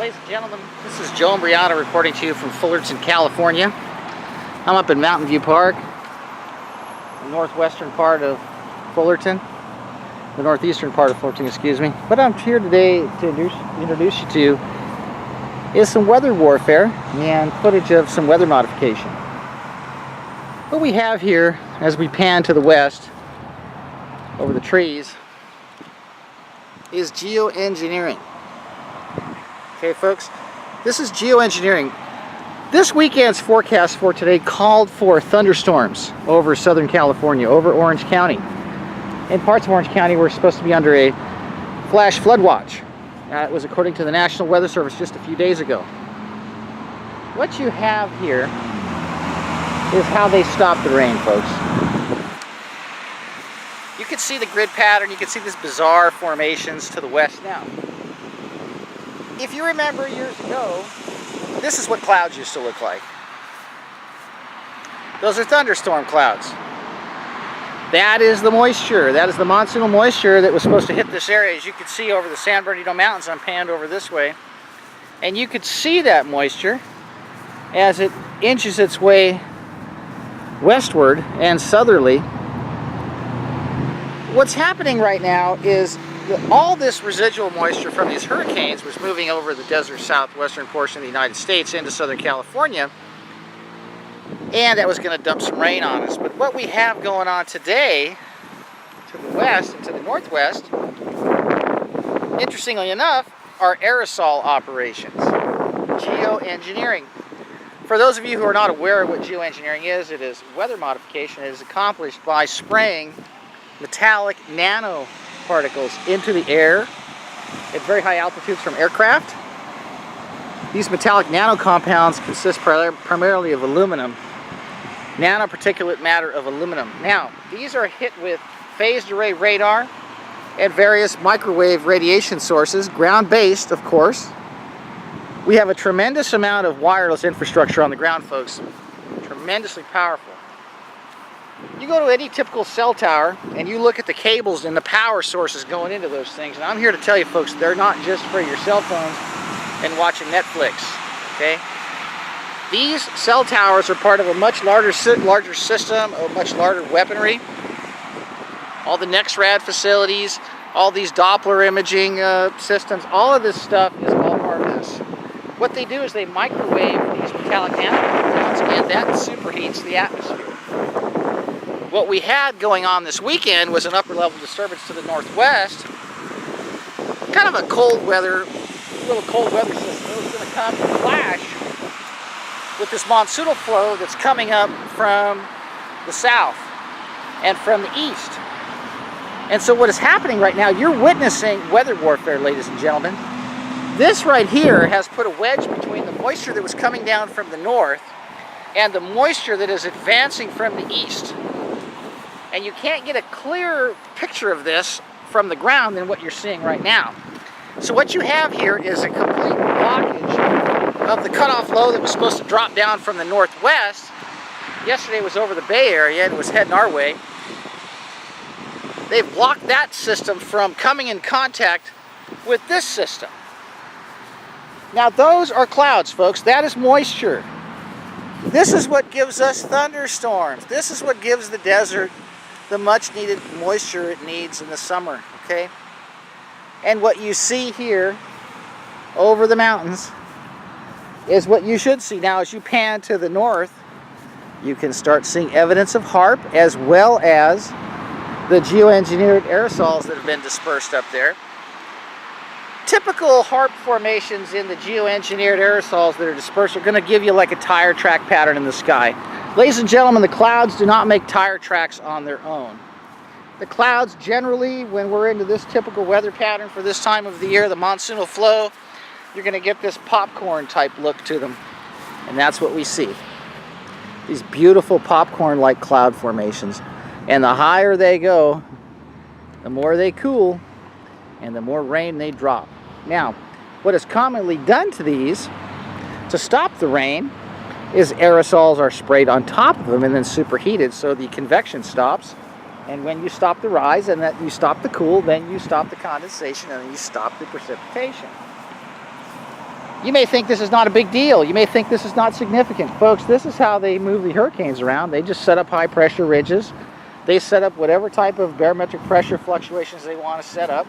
Ladies and gentlemen, this is Joe Imbriano reporting to you from Fullerton, California. I'm up in Mountain View Park, the northwestern part of Fullerton, the northeastern part of Fullerton, excuse me. What I'm here today to introduce you to is some weather warfare and footage of some weather modification. What we have here, as we pan to the west over the trees, is geoengineering. Okay, folks, this is geoengineering. This weekend's forecast for today called for thunderstorms over Southern California, over Orange County. In parts of Orange County, we're supposed to be under a flash flood watch. That was according to the National Weather Service just a few days ago. What you have here is how they stop the rain, folks. You can see the grid pattern, you can see these bizarre formations to the west now. If you remember years ago, this is what clouds used to look like. Those are thunderstorm clouds. That is the moisture. That is the monsoonal moisture that was supposed to hit this area. As you can see over the San Bernardino Mountains, I'm panned over this way. And you could see that moisture as it inches its way westward and southerly. What's happening right now is all this residual moisture from these hurricanes was moving over the desert southwestern portion of the United States into Southern California, and that was going to dump some rain on us. But what we have going on today to the west and to the northwest, interestingly enough, are aerosol operations, geoengineering. For those of you who are not aware of what geoengineering is, it is weather modification. It is accomplished by spraying metallic nanoparticles into the air at very high altitudes from aircraft. These metallic nanocompounds consist primarily of aluminum, nanoparticulate matter of aluminum. Now, these are hit with phased array radar and various microwave radiation sources, ground-based, of course. We have a tremendous amount of wireless infrastructure on the ground, folks. Tremendously powerful. You go to any typical cell tower and you look at the cables and the power sources going into those things, and I'm here to tell you, folks, they're not just for your cell phones and watching Netflix, okay? These cell towers are part of a much larger system, a much larger weaponry. All the NexRad facilities, all these Doppler imaging systems, all of this stuff is all part of this. What they do is they microwave these metallic nanocompounds, and that superheats the atmosphere. What we had going on this weekend was an upper level disturbance to the northwest, kind of a little cold weather system. It was going to come and clash with this monsoonal flow that's coming up from the south and from the east. And so what is happening right now, you're witnessing weather warfare, ladies and gentlemen. This right here has put a wedge between the moisture that was coming down from the north and the moisture that is advancing from the east. And you can't get a clearer picture of this from the ground than what you're seeing right now. So what you have here is a complete blockage of the cutoff low that was supposed to drop down from the northwest. Yesterday it was over the Bay Area and it was heading our way. They've blocked that system from coming in contact with this system. Now those are clouds, folks. That is moisture. This is what gives us thunderstorms. This is what gives the desert the much needed moisture it needs in the summer, okay? And what you see here over the mountains is what you should see. Now, as you pan to the north, you can start seeing evidence of HAARP as well as the geoengineered aerosols that have been dispersed up there. Typical HAARP formations in the geoengineered aerosols that are dispersed are going to give you like a tire track pattern in the sky. Ladies and gentlemen, the clouds do not make tire tracks on their own. The clouds generally, when we're into this typical weather pattern for this time of the year, the monsoonal flow, you're going to get this popcorn type look to them. And that's what we see. These beautiful popcorn-like cloud formations. And the higher they go, the more they cool and the more rain they drop. Now, what is commonly done to these to stop the rain is aerosols are sprayed on top of them and then superheated so the convection stops. And when you stop the rise and that you stop the cool, then you stop the condensation and then you stop the precipitation. You may think this is not a big deal. You may think this is not significant. Folks, this is how they move the hurricanes around. They just set up high pressure ridges. They set up whatever type of barometric pressure fluctuations they want to set up.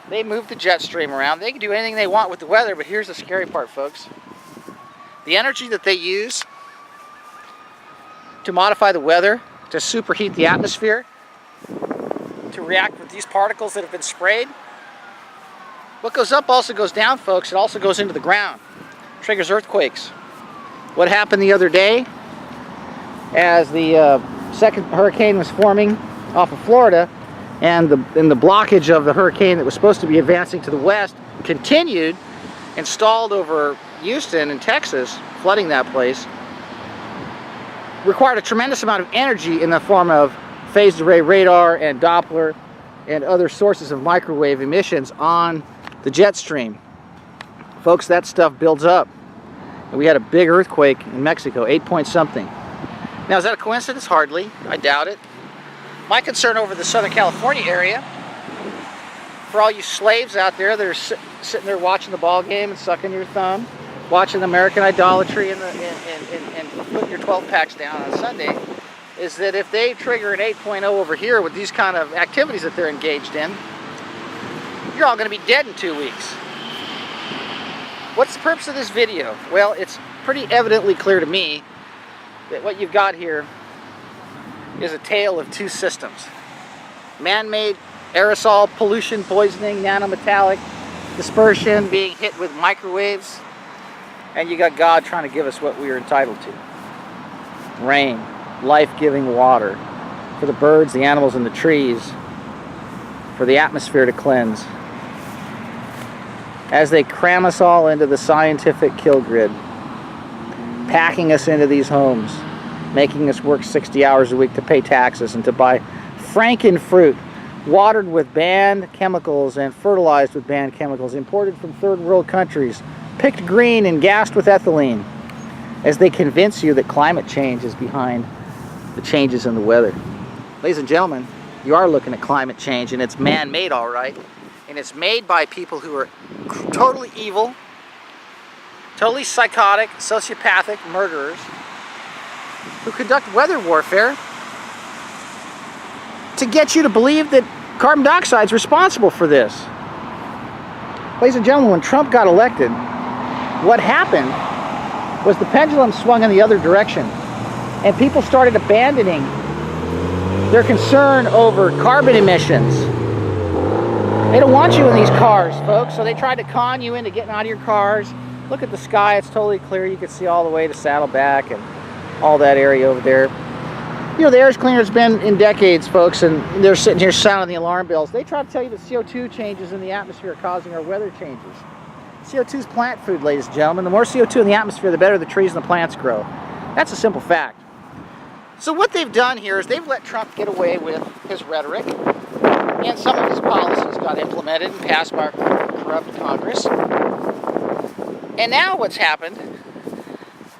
They move the jet stream around. They can do anything they want with the weather, but here's the scary part, folks. The energy that they use to modify the weather, to superheat the atmosphere, to react with these particles that have been sprayed, what goes up also goes down, folks. It also goes into the ground. Triggers earthquakes. What happened the other day as the second hurricane was forming off of Florida, and the blockage of the hurricane that was supposed to be advancing to the west continued and stalled over Houston and Texas, flooding that place, required a tremendous amount of energy in the form of phased array radar and Doppler and other sources of microwave emissions on the jet stream. Folks, that stuff builds up. And we had a big earthquake in Mexico, 8 point something. Now, is that a coincidence? Hardly. I doubt it. My concern over the Southern California area, for all you slaves out there that are sitting there watching the ball game and sucking your thumb, watching American idolatry and putting your 12 packs down on Sunday, is that if they trigger an 8.0 over here with these kind of activities that they're engaged in, you're all going to be dead in 2 weeks. What's the purpose of this video? Well, it's pretty evidently clear to me that what you've got here is a tale of two systems. Man-made aerosol pollution, poisoning, nanometallic dispersion being hit with microwaves, and you got God trying to give us what we are entitled to. Rain, life-giving water for the birds, the animals, and the trees, for the atmosphere to cleanse. As they cram us all into the scientific kill grid, packing us into these homes, making us work 60 hours a week to pay taxes and to buy frankenfruit, watered with banned chemicals and fertilized with banned chemicals, imported from third world countries, picked green and gassed with ethylene, as they convince you that climate change is behind the changes in the weather. Ladies and gentlemen, you are looking at climate change, and it's man-made, all right, and it's made by people who are totally evil, totally psychotic, sociopathic murderers who conduct weather warfare to get you to believe that carbon dioxide is responsible for this. Ladies and gentlemen, when Trump got elected, what happened was the pendulum swung in the other direction, and people started abandoning their concern over carbon emissions. They don't want you in these cars, folks, so they tried to con you into getting out of your cars. Look at the sky, it's totally clear. You can see all the way to Saddleback and all that area over there. You know, the air's cleaner it's been in decades, folks, and they're sitting here sounding the alarm bells. They try to tell you that CO2 changes in the atmosphere are causing our weather changes. CO2 is plant food, ladies and gentlemen. The more CO2 in the atmosphere, the better the trees and the plants grow. That's a simple fact. So what they've done here is they've let Trump get away with his rhetoric, and some of his policies got implemented and passed by our corrupt Congress. And now what's happened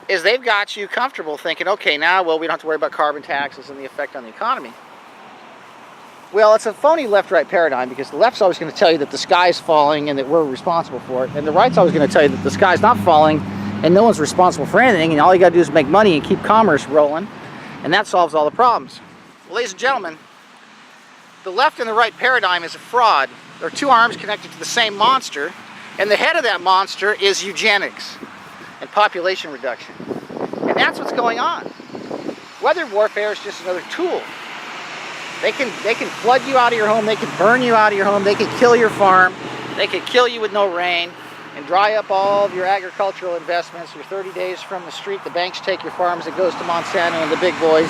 is they've got you comfortable thinking, okay, now, well, we don't have to worry about carbon taxes and the effect on the economy. Well, it's a phony left-right paradigm, because the left's always going to tell you that the sky's falling and that we're responsible for it, and the right's always going to tell you that the sky's not falling and no one's responsible for anything, and all you got to do is make money and keep commerce rolling, and that solves all the problems. Well, ladies and gentlemen, the left and the right paradigm is a fraud. There are two arms connected to the same monster, and the head of that monster is eugenics and population reduction. And that's what's going on. Weather warfare is just another tool. They can flood you out of your home, they can burn you out of your home, they can kill your farm, they can kill you with no rain, and dry up all of your agricultural investments. You're 30 days from the street, the banks take your farms, it goes to Monsanto and the big boys,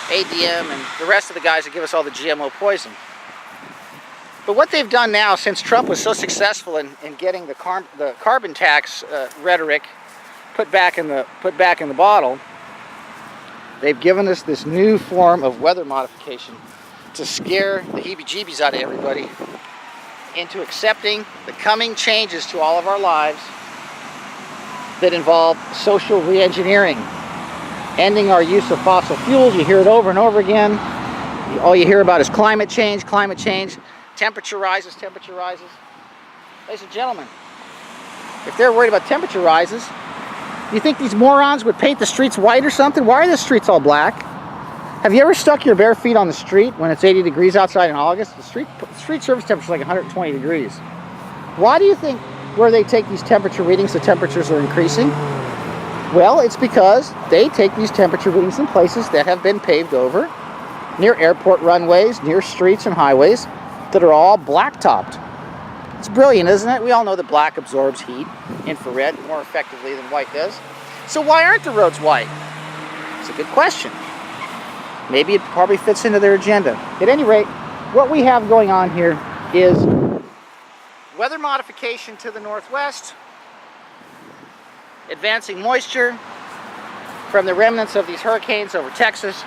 ADM, and the rest of the guys that give us all the GMO poison. But what they've done now, since Trump was so successful in getting the carbon tax rhetoric put back in the bottle, they've given us this new form of weather modification to scare the heebie-jeebies out of everybody into accepting the coming changes to all of our lives that involve social re-engineering, ending our use of fossil fuels. You hear it over and over again. All you hear about is climate change, temperature rises. Ladies and gentlemen, if they're worried about temperature rises, do you think these morons would paint the streets white or something? Why are the streets all black? Have you ever stuck your bare feet on the street when it's 80 degrees outside in August? The street surface temperature is like 120 degrees. Why do you think where they take these temperature readings, the temperatures are increasing? Well, it's because they take these temperature readings in places that have been paved over, near airport runways, near streets and highways that are all black-topped. It's brilliant, isn't it? We all know that black absorbs heat, infrared, more effectively than white does. So why aren't the roads white? It's a good question. Maybe it probably fits into their agenda. At any rate, what we have going on here is weather modification to the northwest, advancing moisture from the remnants of these hurricanes over Texas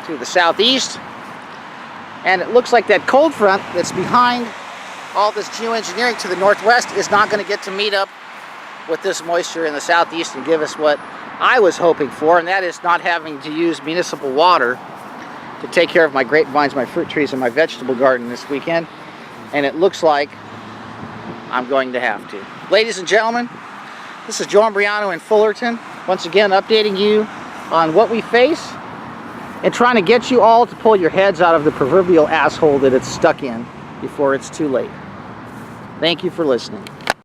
to the southeast, and it looks like that cold front that's behind all this geoengineering to the northwest is not going to get to meet up with this moisture in the southeast and give us what I was hoping for, and that is not having to use municipal water to take care of my grapevines, my fruit trees, and my vegetable garden this weekend. And it looks like I'm going to have to. Ladies and gentlemen, this is Joe Imbriano in Fullerton, once again updating you on what we face and trying to get you all to pull your heads out of the proverbial asshole that it's stuck in before it's too late. Thank you for listening.